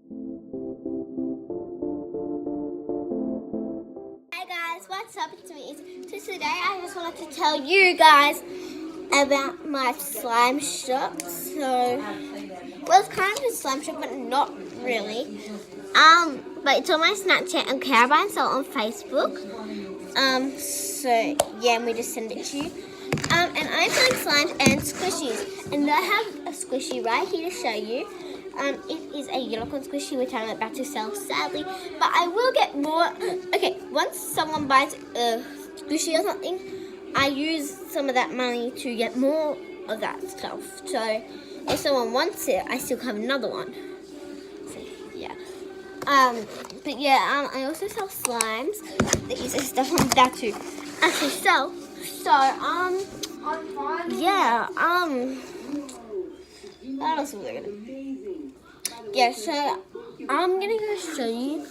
Hey guys, what's up? It's me. So today I just wanted to tell you guys about my slime shop. So, well, it's kind of a slime shop, but not really. But it's on my Snapchat and Caravan and sell on Facebook. So yeah, and we just send it to you. And I'm selling slimes and squishies, and I have a squishy right here to show you. It is a unicorn squishy, which I'm about to sell, sadly. But I will get more. Okay, once someone buys a squishy or something, I use some of that money to get more of that stuff. So if someone wants it, I still have another one. So, yeah. But yeah, I also sell slimes. These are stuff I'm about to actually sell. So, yeah, what else was I gonna do? Yeah, so I'm gonna go show you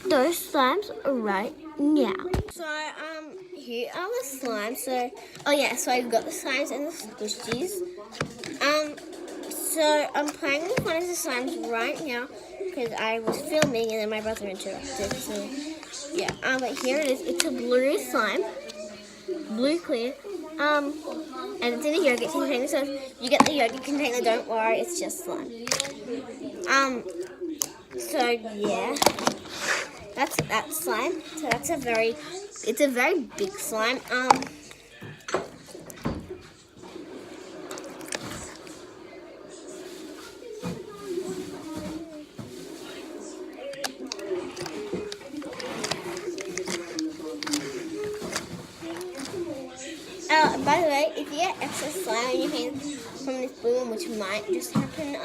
those slimes right now. So, here are the slimes. So, oh yeah, so I've got the slimes and the squishies. So I'm playing with one of the slimes right now because I was filming and then my brother interrupted. So, yeah, but here it is. It's a blue slime, blue clear. And it's in a yogurt container, so if you get the yogurt container, don't worry, it's just slime. So yeah, that's that slime. So it's a very big slime. By the way, if you get excess slime in your hands from this blue one, which might just happen,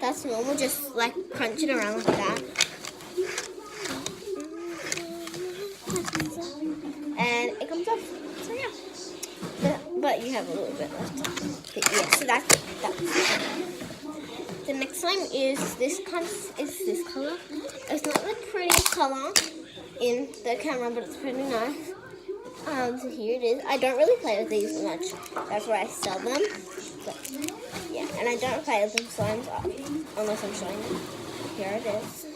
that's normal. Just like crunch it around like that, and it comes off. So yeah, but you have a little bit left. But yeah, so that's the next slime is this color. It's not the prettiest color in the camera, but it's pretty nice. So here it is. I don't really play with these much. That's where I sell them. So, yeah, and I don't play with them slimes unless I'm showing them. Here it is.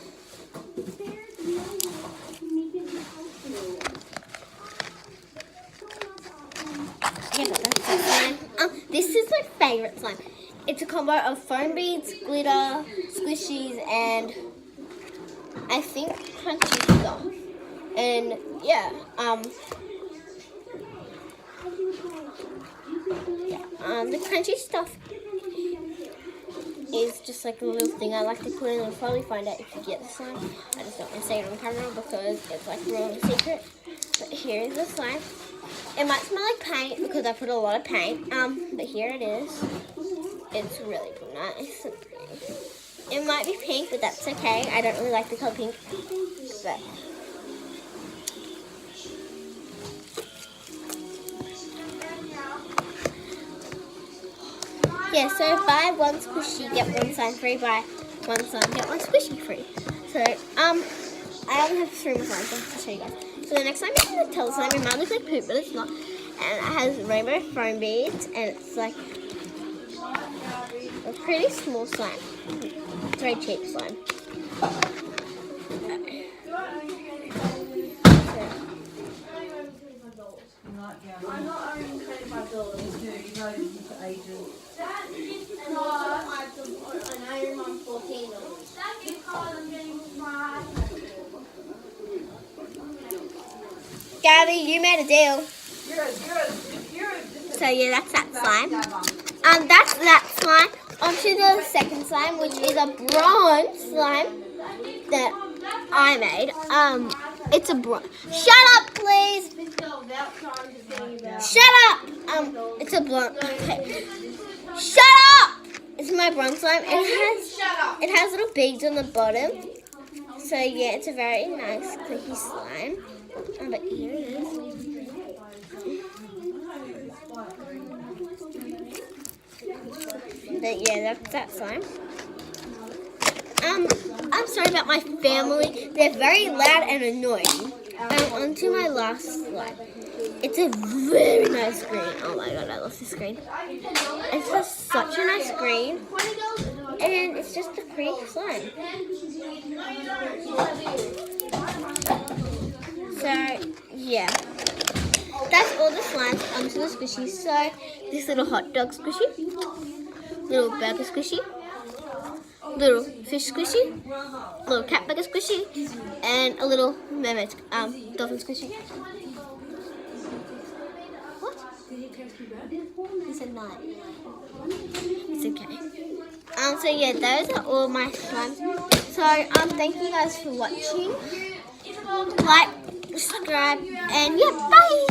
Yeah, but that's that slime. This is my favorite slime. It's a combo of foam beads, glitter, squishies, and I think crunchy stuff. And yeah, the crunchy stuff is just like a little thing I like to put in. You'll probably find out if you get the slime. I just don't want to say it on camera because it's like real secret. But here is the slime. It might smell like paint because I put a lot of paint. But here it is. It's really nice and pretty. It might be pink, but that's okay. I don't really like the color pink. But yeah, so buy one squishy, get one slime free. Buy one slime, get one squishy free. So, I only have 3 more slimes. I'll show you guys. So the next slime is the Nutella slime. It might look like poop, but it's not. And it has rainbow foam beads, and it's like a pretty small slime. It's very cheap slime. I'm not owning $25. You've known me for ages. And also, I owe Mum $14. Gabby, you made a deal. So yeah, that's that slime. That's that slime. Onto the second slime, which is a bronze slime that I made. It's a bronze. Shut up, please. Shut up. It's a bronze. Okay. Shut up. It's my bronze slime. It has little beads on the bottom. So yeah, it's a very nice clicky slime. But here it is. But yeah, that's that slime. I'm sorry about my family. They're very loud and annoying. Onto my last slime. It's a very nice screen. Oh my god, I love this screen. It's just such a nice screen. And it's just a pretty slime. So, yeah. That's all the slimes onto the squishy. So, this little hot dog squishy, little burger squishy, little fish squishy, little cat burger squishy, and a little mermaid, dolphin squishy. What? He said no. It's okay. So yeah, those are all my slimes. So thank you guys for watching. Like, subscribe, and yeah, bye.